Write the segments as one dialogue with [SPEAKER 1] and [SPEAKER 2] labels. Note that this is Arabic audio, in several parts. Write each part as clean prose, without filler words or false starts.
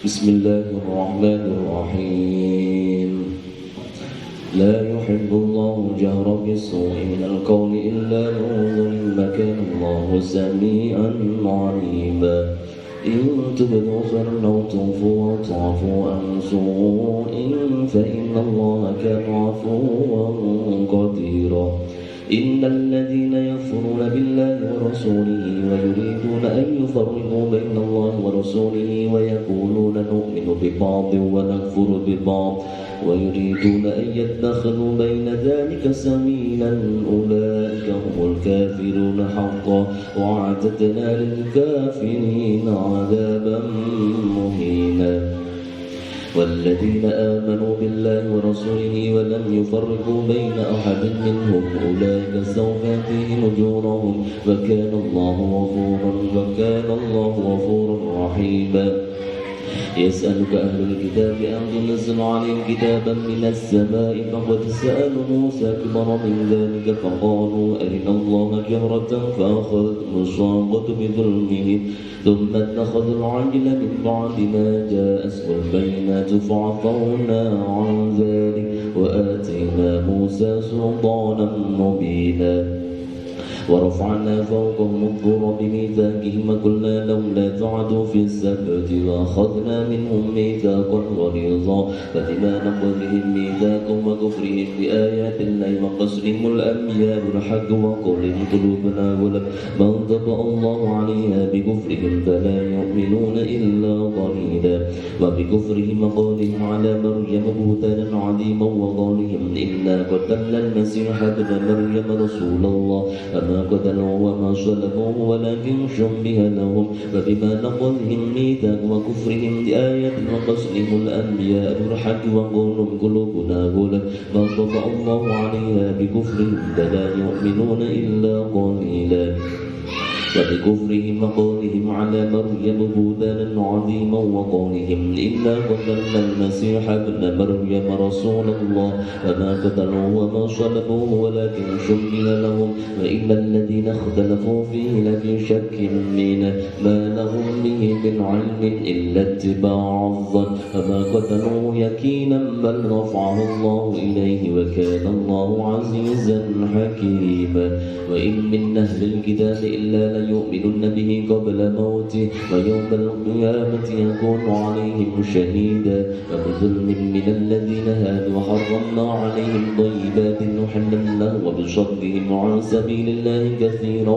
[SPEAKER 1] بسم الله الرحمن الرحيم لا يحب الله جهر بالسوء من القول إلا من ظلم كان الله سميعا عليما إن تبدوا خيرا أو تخفوا أو تعفوا عن سوء فإن الله كان عفوا قديرا إن الذين يكفرون بالله ورسوله ويريدون أن يفرقوا بين الله ورسوله ويقولون نؤمن ببعض ونكفر ببعض ويريدون أن يتخذوا بين ذلك سبيلا أولئك هم الكافرون حقا وأعتدنا للكافرين عذابا مهينا والذين آمنوا بالله ورسوله ولم يفرقوا بين أحد منهم أولئك سوف يأتيهم أجورهم وكان الله غفورا رحيما يسألك أهل الكتاب أن تنزل عليهم كتابا من السماء فقد سألوا موسى أكبر من ذلك فقالوا أرنا الله جهرة فأخذتهم الصاعقة بظلمهم ثم اتخذوا العجل من بعد ما جاءتهم البينات فعفونا عن ذلك وآتينا موسى سلطانا مبينا ورفعنا فوقهم الطور بميثاقهم وقلنا لهم لا تعدوا في السبت وأخذنا منهم ميثاقا غليظا فبما نقضهم ميثاقهم وكفرهم بآيات الله وقصرهم الأنبياء بالحق وقولهم قلوبنا غلف بل طبع الله عليها بكفرهم فلا يؤمنون إلا قليلا وبكفرهم وقولهم على مريم بهتانا عظيما وقولهم إنا قتلنا المسيح ابن مريم رسول الله وما قتلوه وما صلبوه ولكن شبه لهم فبما نقضهم ميثاق وكفرهم بآيات وقتلهم الأنبياء بالحق وقولهم قلوبنا غلف بل طبع الله عليها بكفرهم فلا يؤمنون إلا قليلا وبكفرهم وقولهم على مريم بهتانا عظيما وقولهم إنا قتلنا المسيح ابن مريم رسول الله وما قتلوه وما صلبوه ولكن شبه لهم وإن الذين اختلفوا فيه لفي شك منه ما لهم به من علم إلا اتباع الظن وما قتلوه يقينا بل رفعه الله إليه وكان الله عزيزا حكيما وإن من أهل الكتاب إلا ليؤمنن به قبل موته ويوم القيامة يكون عليهم شهيدا وبظلم من الذين هادوا حرمنا عليهم طيبات نحللنا وبصدهم عن سبيل الله كثيرا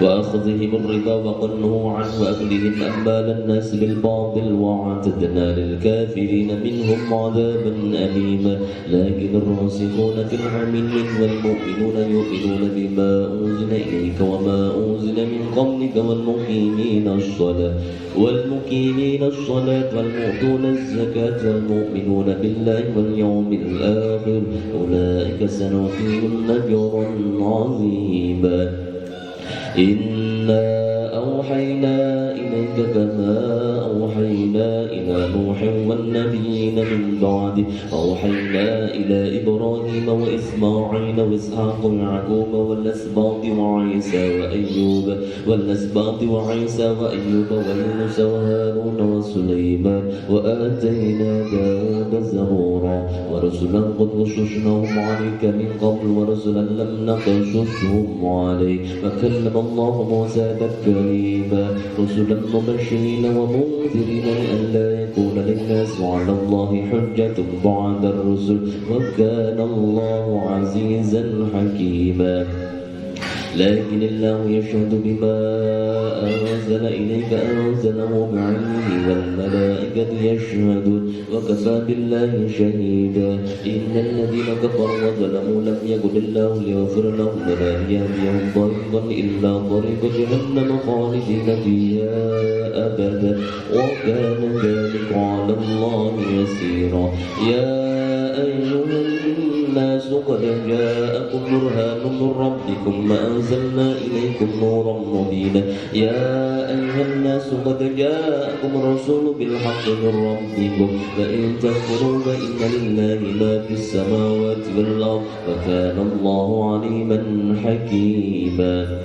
[SPEAKER 1] وأخذهم الربا وقنه عنه وأكلهم أموال الناس بالباطل وأعتدنا للكافرين منهم عذابا أليما لكن الراسخون في العلم والمؤمنون يؤمنون بما أنزل إليك وما أنزل من قبلك والمقيمين الصلاة والمؤتون الزكاة والمؤمنون بالله واليوم الآخر أولئك سنؤتيهم أجرا عظيما إنا أوحينا إليك كما أوحينا إلى نوح والنبيين من بعده أوحينا إلى إبراهيم وإسماعيل وإسحاق ويعقوب والأسباط وعيسى وأيوب ويونس وهارون وسليمان وآتينا داود زبورا ورسلا قد قصصناهم عليك من قبل ورسلا لم نقصصهم عليك وكلم الله موسى تكليما رسلا مبشرين ومنذرين لئلا يكون للناس على الله حجة بعد الرسل وكان الله عزيزا حكيما لكن الله يشهد بما أنزل إليك أنزله بعلمه والملائكة يشهدون وكفى بالله شهيدا إن الذين كفروا وظلموا لم يكن الله ليغفر لهم ولا ليهديهم طريقا إلا طريق جهنم خالدين فيها أبدا وكان ذلك على الله يسيرا يا أيها الناس قد جاءكم برهان من ربكم وأنزلنا إليكم نورا مبينا يا أيها الناس قد جاءكم الرسول بالحق من ربكم فإن تكفروا فإن لله ما في السماوات والأرض وكان الله عليما حكيما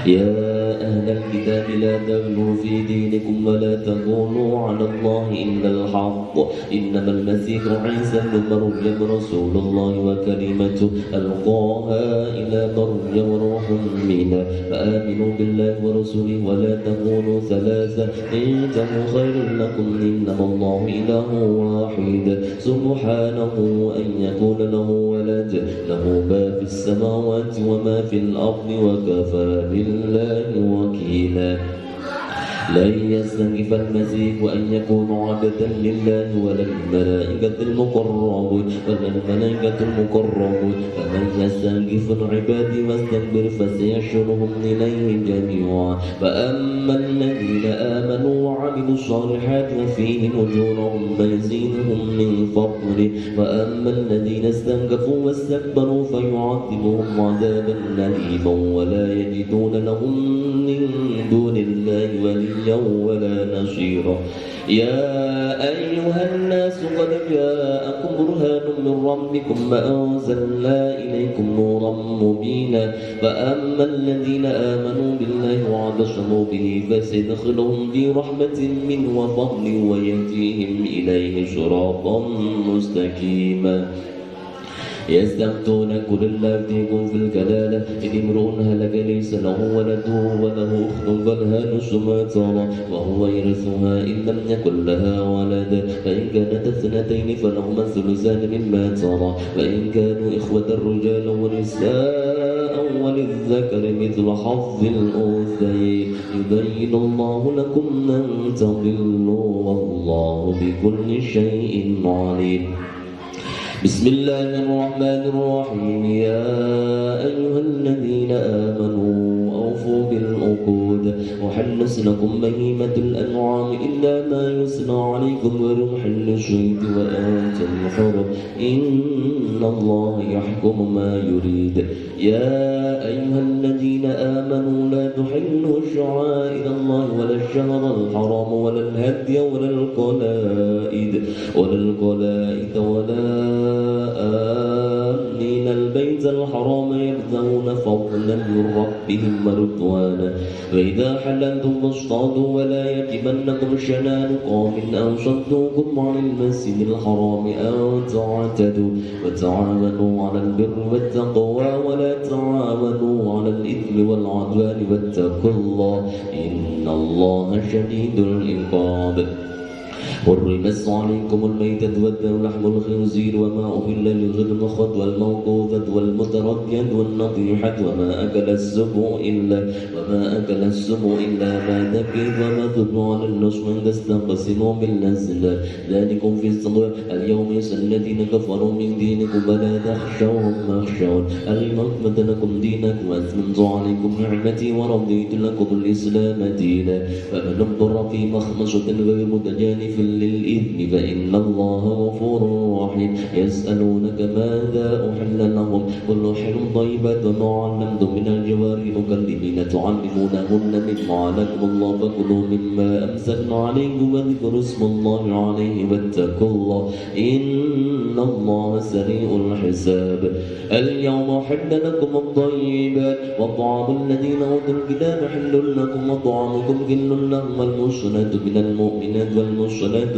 [SPEAKER 1] يا أهل الكتاب لا تغلوا في دينكم ولا تقولوا على الله إلا الحق إنما المسيح عيسى بن مريم رسول الله وكلمته ألقاها إلى مريم وروح منه فآمنوا بالله ورسوله ولا تقولوا ثلاثة انتهوا خير لكم إنما الله إله واحد سبحانه أن يكون له ولد له ما في السماوات وما في الأرض وكفى بالله وكيلا لن يستنكف المسيح أن يكون عبدا لله ولا الملائكة المقربون فمن يستنكف العباد واستكبر فسيحشرهم إليه جميعا فأما الذين آمنوا وعملوا الصالحات ففيه نجورهم ويزيدهم من فضله وأما الذين استنكفوا واستكبروا فيعذبهم عذابا أليما ولا يجدون لهم من دون الله وليا ولا نصيرا يا أيها الناس قد جاءكم برهان من ربكم وأنزلنا إليكم نورا مبينا فأما الذين آمنوا بالله واعتصموا به فسيدخلهم في رحمة منه وفضل ويهديهم إليه صراطا مستقيما يستفتونك قل الله يفتيكم في الكلالة إن امرؤ هلك ليس له ولد وله أخت فلها نصف ما ترى وهو يرثها إن لم يكن لها ولد فإن كانت اثنتين فلهما الثلثان مما ترى وإن كانوا إخوة رجالا ونساء وللذكر مثل حظ الأنثيين يبين الله لكم أن تضلوا والله بكل شيء عليم بسم الله الرحمن الرحيم يا أيها الذين آمنوا أوفوا بالعقود وحلت لكم بهيمة الأنعام إلا ما يسنى عليكم غير محل الصيد وأنتم حرم إن الله يحكم ما يريد يا أيها الذين آمنوا لا تحلوا شعائر الله ولا الشهر الحرام ولا الهدي ولا القلائد ولا آمين البيت الحرام يبتغون فضلا من ربهم ورضوانا وإذا حللتم فاصطادوا ولا يجرمنكم شنآن قوم أن صدوكم عن المسجد الحرام أن تعتدوا وتعاونوا على البر والتقوى ولا تعاونوا على الإثم والعدوان واتقوا الله إن الله شديد العقاب حرمت عليكم الميتة والدم لحم الخنزير وما أهل لغير المخاض والموقوذة والمتردية والنطيحة وما أكل السبع إلا ما ذكي فما تدعو على النصف أن تستقسموا بالأزلام ذلكم في الصدور اليوم يئس الذين كفروا من دينكم فلا تخشوهم واخشون اليوم أكملت لكم دينكم وأتممت عليكم نعمتي ورضيت لكم الإسلام دينا فمن اضطر في مخمصة غير متجانف للإثم فإن الله غفور رحيم يسألونك ماذا أحل لهم قل أحل طيبات وما علمتم من الجوارح مكلمين تعلمونهن مما علمكم الله فكلوا مما أمسكنا عليكم واذكروا اسم الله عليه واتقوا الله إن الله سريع الحساب اليوم أحل لكم الطيبات وطعام الذين أوتوا الكتاب حل لكم وطعامكم حل لهم والمحصنات من المؤمنات والمحصنات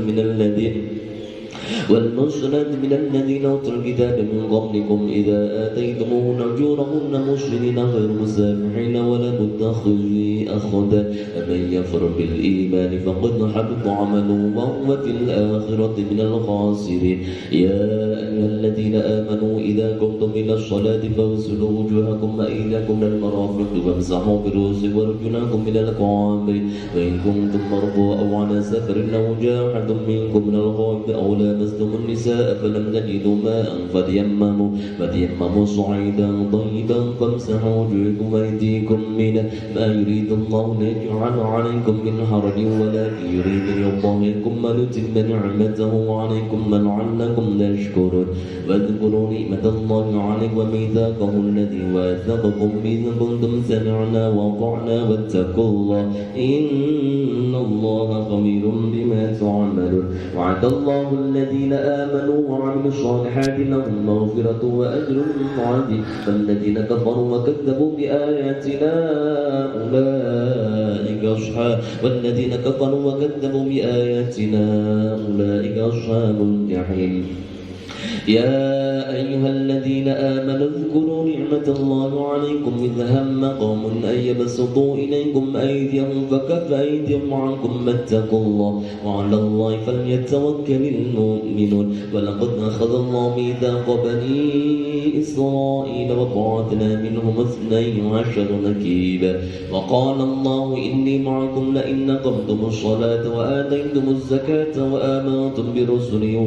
[SPEAKER 1] من الذين أوتوا الكتاب من قبلكم إذا آتيتموهن أجورهن محصنين غير مسافحين ولا متخذي أخدا فمن يكفر بالإيمان فقد حبط عمله وهو في الآخرة من الخاسرين يا أيها الذين آمنوا إذا قمتم إلى الصلاة فاغسلوا وجوهكم وأيديكم إلى المرافق وامسحوا برؤوسكم وأرجلكم إلى الكعبين وإن كنتم مرضى أو على سفر أو جاء أحد منكم من الغائط أو لامستم النساء فلم تجدوا ماء فتيمموا صعيدا طيبا فامسحوا وجوهكم وأيديكم منه ما يريد الله ليجعل عليكم من حرج ولكن يريد ليطهركم وليتم نعمته عليكم لعلكم تشكرون واذكروا نعمة الله عليكم وميثاقه الذي واثقكم به كنتم سمعنا وأطعنا واتقوا الله إن الله خبير بما تعملون وعد الله الذين الذين آمنوا وعملوا الصالحات لهم مغفرة وأجر عظيم والذين كفروا وكذبوا بآياتنا أولئك أصحاب الجحيم يا أيها الذين آمنوا اذكروا نعمة الله عليكم إذ هم قوم أن يبسطوا إليكم أيديهم فكف أيديهم عنكم واتقوا الله وعلى الله فليتوكل المؤمنون ولقد أخذ الله ميثاق بني إسرائيل وبعثنا منهم 12 نقيبا وقال الله إني معكم لئن أقمتم الصلاة وآتيتم الزكاة وآمنتم برسلي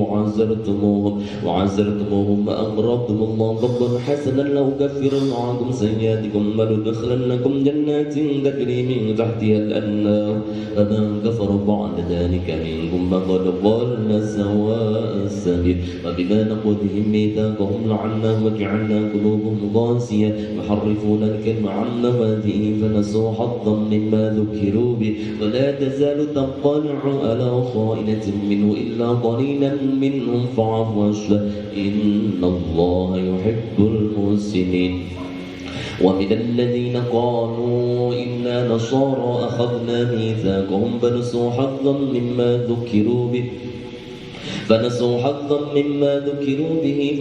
[SPEAKER 1] وعزرتموهم وأقرضتم الله قرضا حسنا لأكفرن عنكم سيئاتكم ولأدخلنكم جنات تجري من تحتها الأنهار فمن كفر بعد ذلك منكم فقد ضل سواء السبيل وبما نقضهم ميثاقهم لعناهم وجعلنا قلوبهم قاسية يحرفون الكلم عن مواضعه فنسوا حظا مما ذكروا به ولا تزال تطلع على خائنة منه إلا قليلا منهم فاعف واصفح إن الله يحب المحسنين ومن الذين قالوا إنا نصارى أخذنا ميثاقهم فنسوا حظا مما ذكروا به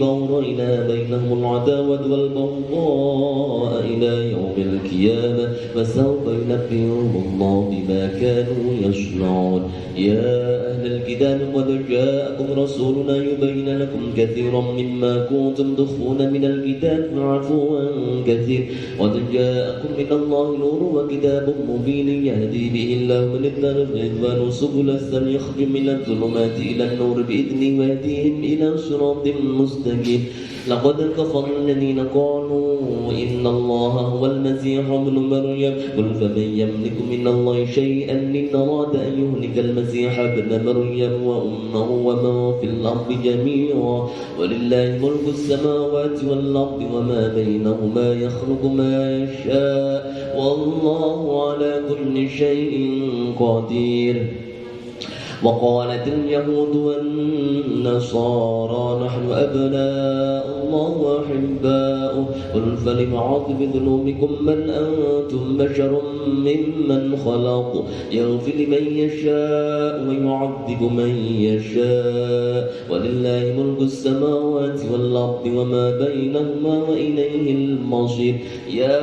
[SPEAKER 1] فأغرينا بينهم العداوة والبغضاء إلى يوم القيامة وسوف ينبئهم الله بما كانوا يصنعون يا أهل الكتاب قد جاءكم رسولنا يبين لكم كثيرا مما كنتم تخفون من الكتاب فاعفوا عن كثير قد جاءكم من الله نور وكتاب مبين يهدي به الله من اتبع الرضوان سبل السلام يخرج من الظلمات إلى النور بإذنه ويهديهم إلى صراط مستقيم لقد كفر الذين قالوا إن الله هو المسيح ابن مريم قل فمن يملك من الله شيئا إن أراد أن يهلك المسيح ابن مريم وأمه وما في الأرض جميعا ولله ملك السماوات والأرض وما بينهما يخلق ما يشاء والله على كل شيء قدير وقالت اليهود والنصارى نحن أبناء الله وأحباؤه قل فلم عاقب بذنوبكم بل أنتم بشر ممن خلق يغفر لمن يشاء ويعذب من يشاء ولله ملك السماوات والأرض وما بينهما وإليه المصير يا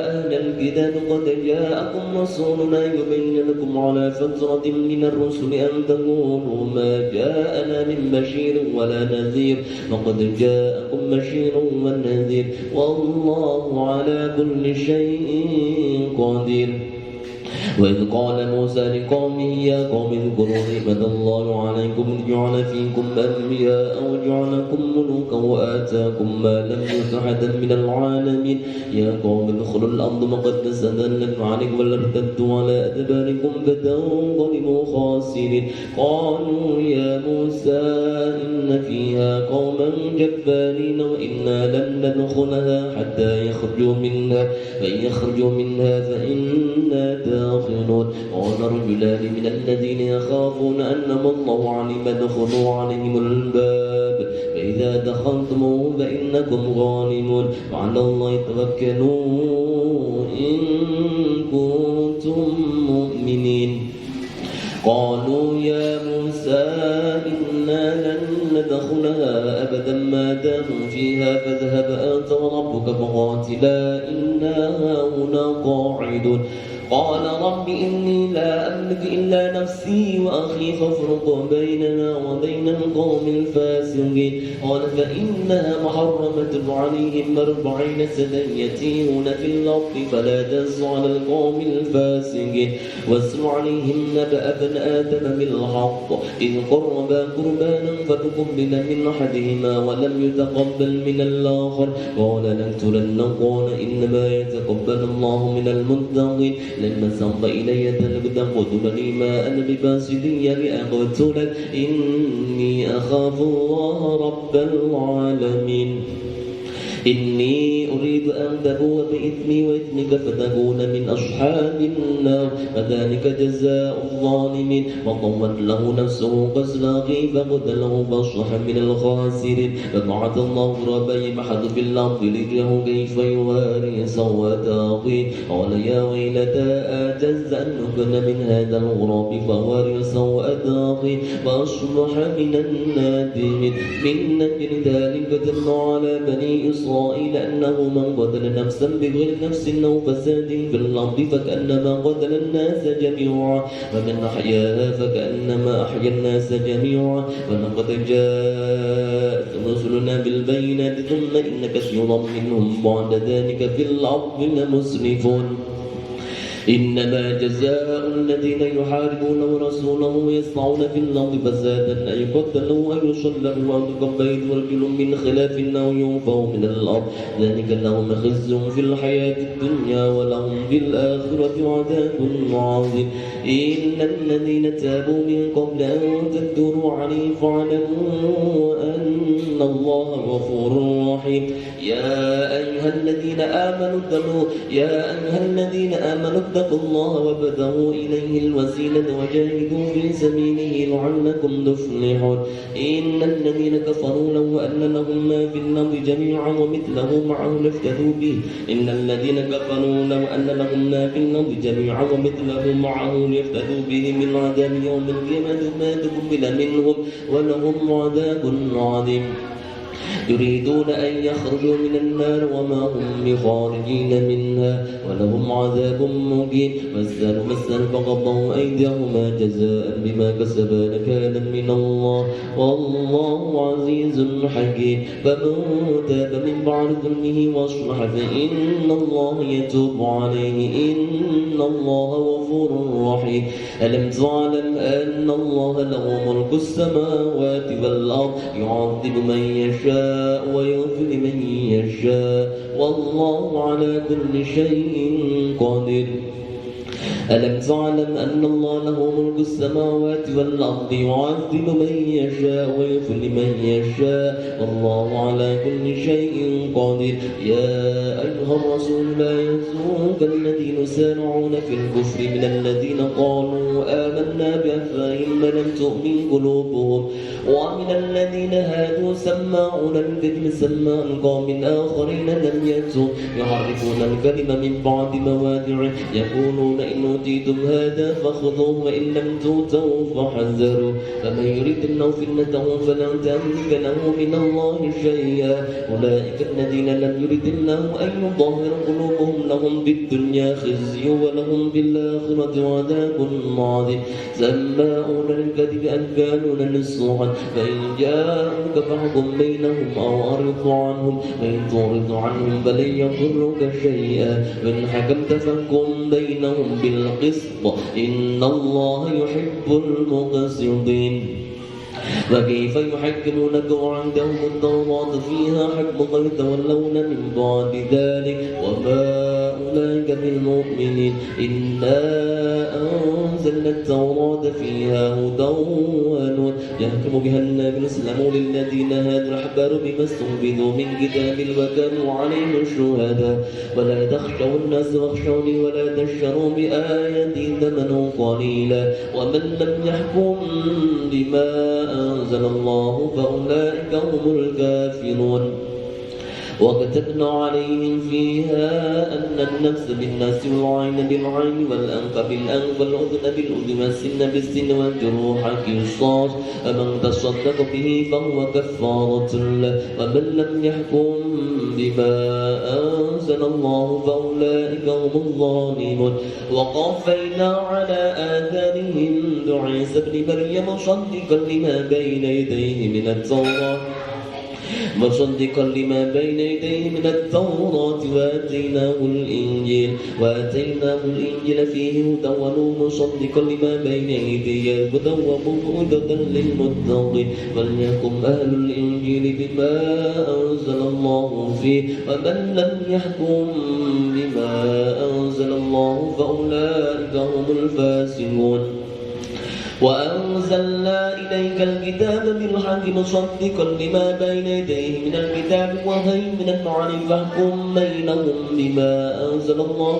[SPEAKER 1] أهل الكتاب قد جاءكم رسولنا يبين لكم على فترة من الرسل أن تقولوا ما جاءنا من بشير ولا نذير وقد جاءكم بشير ونذير والله على كل شيء قدير وإذ قال موسى لقومه يا قوم اذكروا نعمة الله عليكم إذ جعل فيكم أنبياء وجعلكم ملوكا وآتاكم ما لم يؤت أحدا من العالمين يا قوم ادخلوا الأرض مقدسة لكم عليكم ولا ارتدوا على أدباركم فتنقلبوا خاسرين قالوا يا موسى إن فيها قوما جبارين وإنا لن ندخلها حتى يخرجوا منها فإن يخرجوا منها فإنا داخلون قال رجلان من الذين يخافون أنعم الله عليهم ادخلوا عليهم الباب فإذا دخلتموه فإنكم غالبون وعلى الله توكلوا إن كنتم مؤمنين قالوا يا موسى إنا لن ندخلها أبدا ما داموا فيها فاذهب أنت وربك فقاتلا إنا هاهنا قاعدون قال رب إني لا أملك إلا نفسي وأخي فافرق بيننا وبين القوم الفاسقين قال فإنها محرمة عليهم 40 سنة يتيهون في الأرض فلا تأس على القوم الفاسقين واتل عليهم نبأ ابن آدم بالحق إذ قربا قربانا فتقبل من أحدهما ولم يتقبل من الآخر قال لأقتلنك قال إنما يتقبل الله من المتقين لما سبق إلي ذلك قلت ما أنا بباسط يدي أقتلك إني أخاف الله رب العالمين إني أريد أن تبوء بإثمي وإثمك فتكون من أصحاب النار فذلك جزاء الظالمين وطوت له نفسه قتل أخيه فقتله فأصبح من الخاسرين فبعث الله غرابا يبحث في الأرض ليريه كيف يواري سوءة أخيه قال يا ويلتى أعجزت أن أكون من هذا الغراب فواري سوءة أخيه فأصبح من النادمين من أجل ذلك كتبنا على بني إسرائيل أنه من قتل نفسا بغير نفس أو فساد في الأرض فكأنما قتل الناس جميعا ومن أحياها فكأنما أحيا الناس جميعا ولقد جاءت رسلنا بالبينات ثم إن كثيرا منهم بعد ذلك في الأرض لمسرفون إنما جزاء الذين يحاربون رسوله ويسعون في الأرض فسادا أن يقتلوا أو يصلبوا أو تقبل رجل من خلاف أو ينفوا من الأرض ذلك لهم خزي في الحياة الدنيا ولهم في الآخرة عذاب عظيم إن الذين تابوا من قبل أن تقدروا عليه فاعلموا أن الله غفور رحيم يا أيها الذين آمنوا اتقوا الله وابتغوا إليه الوسيلة وجاهدوا في سبيله لعلكم تفلحون إن الذين كفروا لو أن لهم ما في الأرض جميعا ومثله معه لافتدوا به إن الذين كفروا لو أن لهم ما في الأرض جميعا ومثله معه ليفتدوا به من عذاب يوم القيامة ما تقبل منهم ولهم عذاب عظيم يريدون أن يخرجوا من النار وما هم بخارجين منها ولهم عذاب مقيم فاسألوا فقضوا أيديهما جزاء بما كسبا نكالا من الله والله عزيز حكيم فمن تاب من بعد ظلمه واصلح فإن الله يتوب عليه إن الله غفور رحيم ألم تعلم أن الله له ملك السماوات والأرض يعذب من يشاء ويغفر من يشاء والله على كل شيء قادر ألم تعلم أن الله له ملك السماوات والأرض يعذب من يشاء ويغفر لمن يشاء والله على كل شيء قادر يا أيها الرسول لا يحزنك الذين يسارعون في الكفر من الذين قالوا آمنا بأفواههم لم تؤمن قلوبهم ومن الذين هادوا سماعون الكذب سماع قوم آخرين لم يأتوا يحرفون الكلم من بعد مواضعه يقولون إن أوتيتم هذا فخذوه وإن لم تؤتوا فاحذروا فمن يريد الله فتنته فلن تملك له من الله شيئا أولئك الذين لم يرد الله أن يظهر قلوبهم لهم بالدنيا خزي ولهم بالآخرة عذاب عظيم سماعون للكذب أكالون للسحت فإن جاءوك فاحكم بينهم أو أعرض عنهم وإن تعرض عنهم فلن يضروك شيئا وإن حكمت فاحكم بينهم بالقسط إن الله يحب المقسطين وكيف يحكمونك وعندهم التوراة فيها حكم يتولون من بعد ذلك وما أولئك بالمؤمنين إنا أنزلنا التوراة فيها هدى ونور يحكم بها النبي الإسلام للذين هادوا الأحبار بما استنبذوا من كتاب وكانوا عليهم شهداء ولا تخشوا الناس واخشوني ولا تشتروا بآياتي ثمنا قليلا ومن لم يحكم بما أنزل الله فأولئك هم الكافرون وكتبنا عليهم فيها أن النفس بالنفس والعين بالعين والأنف بالأنف والأذن بالأذن والسن بالسن والجروح قصاص فمن تصدق به فهو كفارة له ومن لم يحكم بما أنزل الله فأولئك هم الظالمون وقفينا على آثارهم بعيسى ابن مريم مصدقا لما بين يديه من التوراة من التوراة وآتيناه الإنجيل فيه هدى ونور مصدقا لما بين يديه هدى وموعظة للمتقين فليحكم أهل الإنجيل بما أنزل الله فيه ومن لم يحكم بما أنزل الله فأولئك هم الفاسقون وأنزلنا إليك الكتاب بالحق مصدقا لما بين يديه من الكتاب وهيمنا عليه فاحكم بينهم بما أنزل الله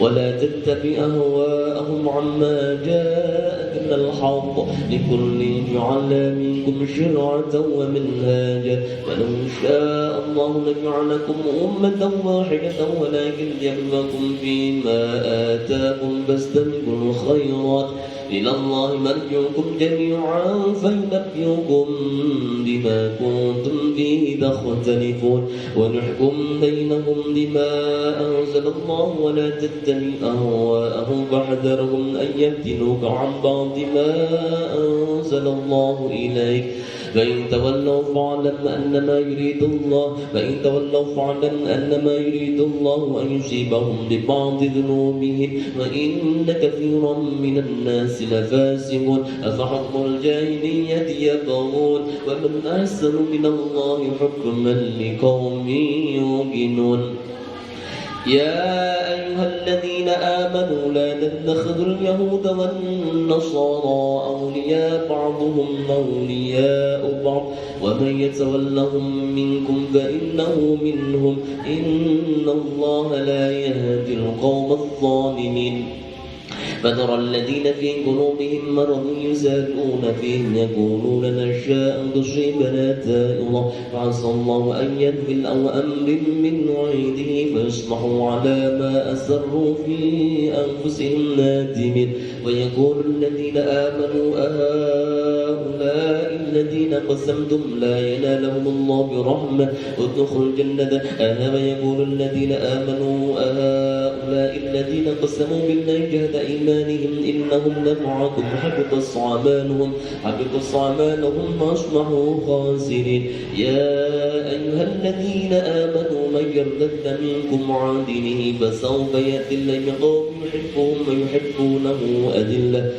[SPEAKER 1] ولا تتبع أهواءهم عما جاءك من الحق لكل جعلنا منكم شرعة ومنهاجا ولو شاء الله لجعلكم أمة واحدة ولكن ليبلوكم فيما آتاكم فاستبقوا الخيرات إلى الله مرجعكم جميعا فينبئكم بما كنتم فيه تختلفون ونحكم بينهم بما أنزل الله ولا تتبع أهواءهم فاحذرهم أن يفتنوك عن بعض ما أنزل الله إليك فإن تولوا فاعلم أنما يريد الله أن يصيبهم ببعض ذنوبهم وإن كثيرا من الناس لفاسقون أفحكم الجاهلية يبغون ومن أحسن من الله حكما لقوم يوقنون يا أيها الذين آمنوا لا تتخذوا اليهود والنصارى أولياء بعضهم أولياء بعض ومن يتولهم منكم فإنه منهم إن الله لا يهدي القوم الظالمين فترى الذين في قلوبهم مرض يسارعون فيهم يقولون نشاء أن تصيبنا دائرة فعسى الله أن ينزل أو أمر من عنده فيصبحوا على ما أسروا في أنفسهم نادمين ويقول الذين آمنوا أهؤلاء الذين قسمتم لا ينالهم الله برحمة ادخلوا الجنة ويقول الذين آمنوا أهؤلاء الذين قسموا بالله جهد إيمانهم إنهم لمعكم حبط أعمالهم فأصبحوا خاسرين يا أيها الذين آمنوا من يرتد منكم عن دينه فسوف يأتي الله بقوم يحبهم ويحبونه أذلة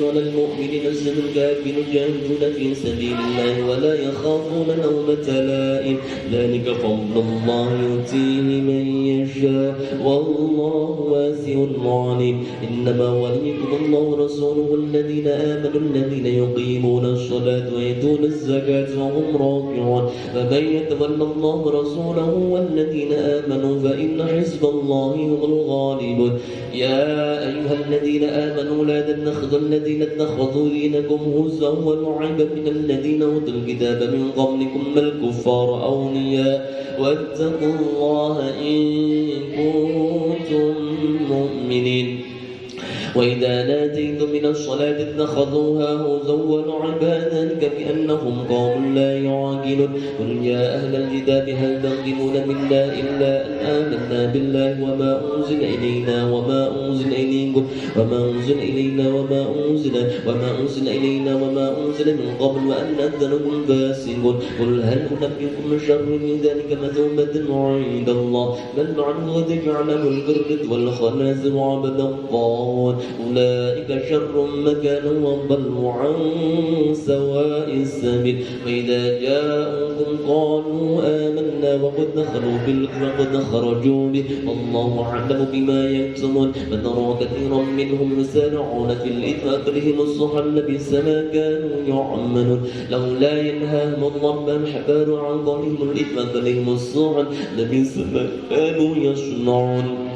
[SPEAKER 1] على المؤمنين عزة الكافرين يجاهدون في سبيل الله ولا يخافون لومة لائم ذلك فضل الله يؤتيه من يشاء والله واسع عليم إنما وليكم الله ورسوله الذين آمنوا الذين يقيمون الصلاة ويؤتون الزكاة وهم راكعون فمن يتولى الله ورسوله والذين آمنوا فإن حزب الله هم الغالبون يا أيها الذين آمنوا لا تتخذوا الذين اتخذوا دينكم هزوا ولعبا من الذين أوتوا الكتاب من قبلكم الكفار أولياء واتقوا الله إن كنتم مؤمنين وإذا ناديتم من الصلاة اتخذوها هزوا ولعبا ذلك بأنهم قوم لا يعقلون قل يا أهل الكتاب هل تنقمون منا إلا أن آمنا بالله وما أنزل إلينا وما أنزل من قبل وأن أنزلكم فاسقون قل هل أنبئكم شر من ذلك مثوبة عند الله بل لعنه جعله القردة والخنازير وعبد الطاغوت أولئك شر مكانا وضلوا عن سواء السبيل وإذا جاءوكم قالوا آمنا وقد خرجوا به والله أعلم بما يكتمون فترى كثيرا منهم يسارعون في الإثم أكلهم السحر لبئس ما كانوا يعملون لولا ينهاهم الرحمن عن قولهم الإثم أكلهم السحر لبئس ما كانوا يصنعون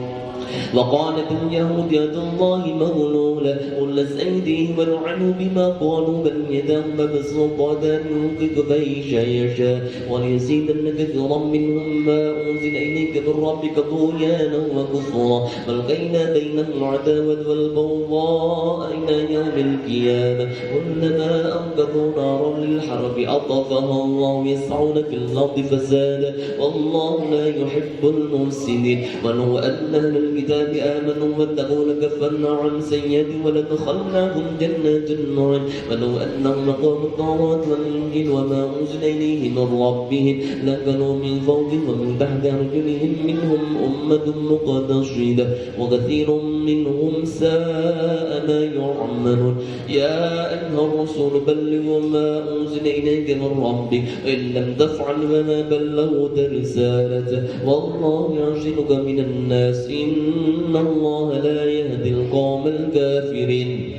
[SPEAKER 1] وقالت اليهود يد الله مغلولة غلت أيديهم ولعنوا بما قالوا بل يداه مبسوطتان ينفق كيف يشاء وليزيدن كثيرا منهم ما أنزل إليك من ربك طغيانا وكفرا والقينا بينهم العداوة والبغضاء إلى يوم القيامة كلما أوقدوا نارا للحرب أطفأها الله يسعون في الأرض فسادا والله لا يحب المفسدين ولو أن أهل الكتاب آمنوا واتقوا لكفرنا عن سيئاتهم ولدخلناهم جنات النعيم ولو أنهم أقاموا التوراة والإنجيل وما أنزل إليهم من ربهم لكانوا من فوقهم ومن تحت أرجلهم منهم أمة مقتصدة وكثير منهم ساء ما يعملون يا أيها الرسول بلغ ما أنزل إليك من ربك وإن لم تفعل فما بلغت رسالته والله يعصمك من الناس إن إن الله لا يهدي القوم الكافرين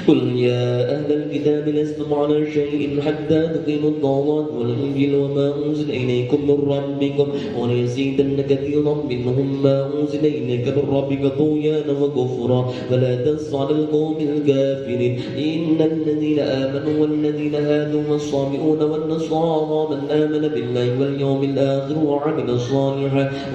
[SPEAKER 1] قل يا أهل الكتاب لستم على شيء حتى تقيموا التوراة والإنجيل وما أنزل إليكم من ربكم وليزيدن كثيرا منهم ما أنزل إليك من ربك طغيانا وكفرا فلا تنص على القوم الكافرين إن الذين آمنوا والذين هادوا والصابئون والنصارى من آمن بالله واليوم الآخر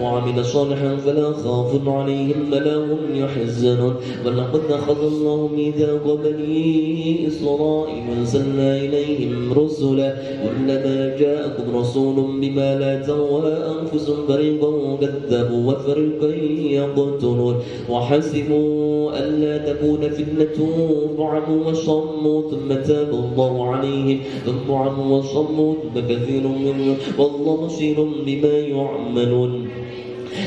[SPEAKER 1] وعمل صالحا فلا خوف عليهم ولا هم يحزنون ولقد أخذ الله ميثاق بني إسرائيل وأرسلنا إليهم رسلا كلما جاءكم رسول بما لا تهوى أنفسهم فريقا كذبوا وفريقا يقتلون وحسبوا ألا تكون فتنة فعموا وصموا ثم تاب الله عليهم ثم عموا وصموا ثم كثير منهم والله بصير بما يعملون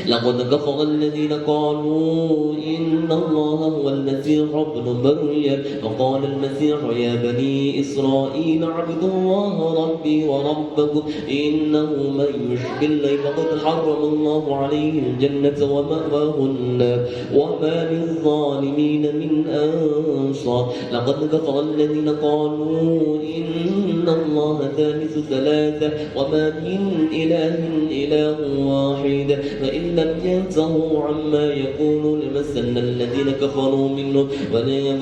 [SPEAKER 1] لقد كفر الذين قالوا إن الله هو المسيح ابن مريم وقال المسيح يا بني إسرائيل اعبدوا الله ربي وربكم إنه من يشرك بالله فقد حرم الله عليه الجنة ومأواه النار وما للظالمين من أنصار لقد كفر الذين قالوا إن الله ثالث ثلاثة وما من إله واحد فإن لم ينتهوا عما يقولون لمسنا الذين كفروا منهم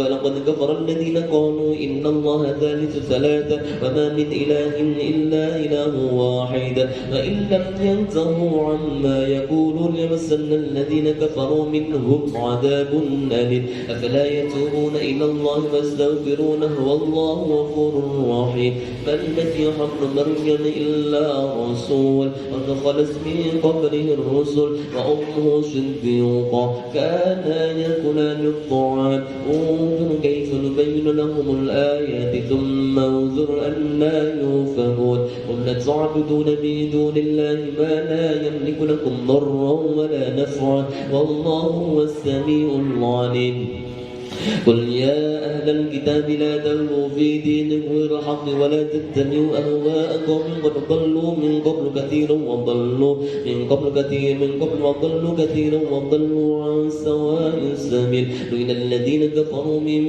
[SPEAKER 1] ولقد كفر الذين قالوا إن الله ثالث ثلاثة وما من إله إلا إله واحد فإن لم ينتهوا عما يقولون لمسنا الذين كفروا منهم عذاب أليم أفلا يتوبون إلى الله ويستغفرونه والله غفور رحيم ما المسيح ابن مريم إلا رسول قد خلت من قبله الرسل وأمه صديقة كانا يأكلان الطعام انظر كيف نبين لهم الآيات ثم انظر أنا يوفقون قل تعبدون من دون الله ما لا يملك لكم ضرا ولا نفعا والله هو السميع العليم قل يا أهل الكتاب لا تغلوا في دينكم غير الحق ولا تتبعوا أهواء قوم قد ضلوا من قبل كثيرا وضلوا كثيرا وضلوا عن سواء السبيل لئن الذين كفروا من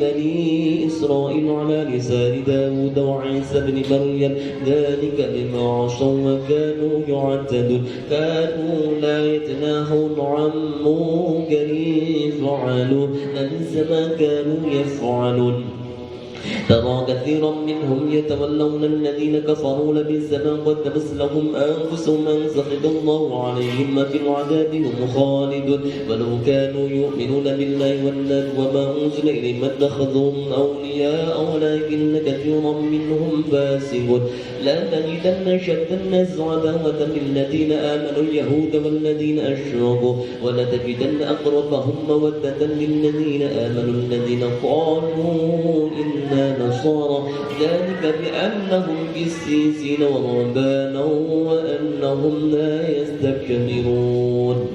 [SPEAKER 1] بني إسرائيل على لسان داود وعيسى بن مريم ذلك بما عصوا وكانوا يعتدون كانوا لا يتناهون عن منكر فعلوا لبئس ما كانوا يفعلون ترى كثيرا منهم يتولون الذين كفروا لبئس ما قدمت لهم أنفسهم أن سخط الله عليهم وفي العذاب هم خالدون ولو كانوا يؤمنون بالله والنار وما أنزل إليهم اتخذوهم أولياء ولكن كثيرا منهم فاسقون لا تجدن شد الناس عداوة للذين آمنوا اليهود والذين أشركوا ولتجدن أقربهم مودة للذين آمنوا الذين قالوا إنا نصارى ذلك بأنهم قسيسين ورهبانا وأنهم لا يستكبرون